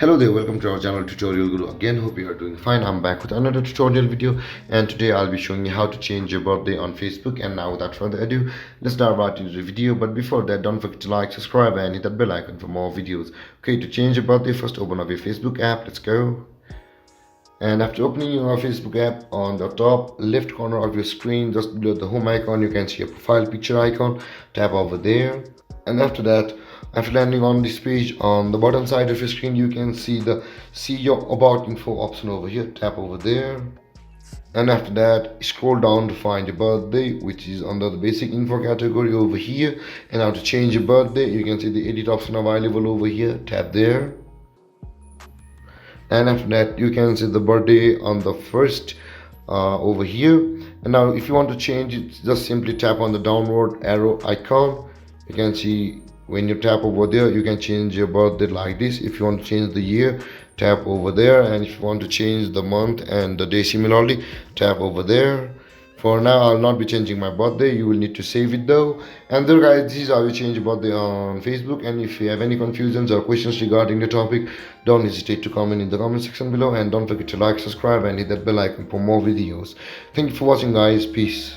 Hello there, welcome to our channel Tutorial Guru again. Hope you are doing fine. I'm back with another tutorial video, and today I'll be showing you how to change your birthday on Facebook. And now without further ado, let's dive right into the video. But before that, don't forget to like, subscribe and hit that bell icon for more videos. Okay, to change your birthday, first open up your Facebook app. Let's go. And after opening your Facebook app, on the top left corner of your screen, just below the home icon, you can see a profile picture icon. Tap over there, and after that, after landing on this page, on the bottom side of your screen, you can see your about info option over here. Tap over there, and after that, scroll down to find your birthday, which is under the basic info category over here. And now to change your birthday, you can see the edit option available over here. Tap there, and after that, you can see the birthday on the first over here. And now if you want to change it, just simply tap on the downward arrow icon. You can see when you tap over there, you can change your birthday like this. If you want to change the year, tap over there, and if you want to change the month and the day similarly, tap over there. For now, I'll not be changing my birthday. You will need to save it though. And there guys, this is how you change your birthday on Facebook. And if you have any confusions or questions regarding the topic, don't hesitate to comment in the comment section below. And don't forget to like, subscribe and hit that bell icon for more videos. Thank you for watching guys. Peace.